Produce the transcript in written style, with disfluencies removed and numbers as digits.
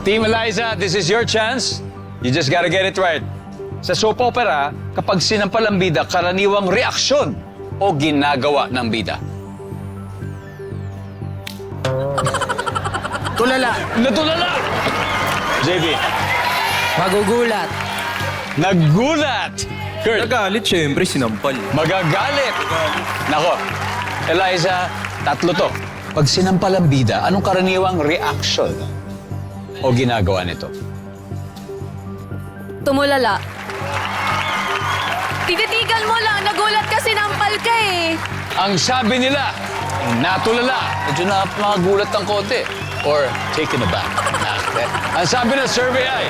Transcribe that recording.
Team Eliza, this is your chance. You just gotta get it right. Sa soap opera, kapag sinampal ang bida, karaniwang reaksyon o ginagawa ng bida. Tulala. Natulala! JB, Magugulat. nagulat! Kurt, Nagalit, syempre, sinampal. magagalit! Nako, Eliza, tatlo to. Pag sinampal ang bida, anong karaniwang reaksyon o ginagawa nito? Tumulala. Tinitigan mo lang, nagulat kasi nampal ka eh. Ang sabi nila, natulala. Medyo na magulat ng konti. Or taken aback. Ang sabi ng survey ay...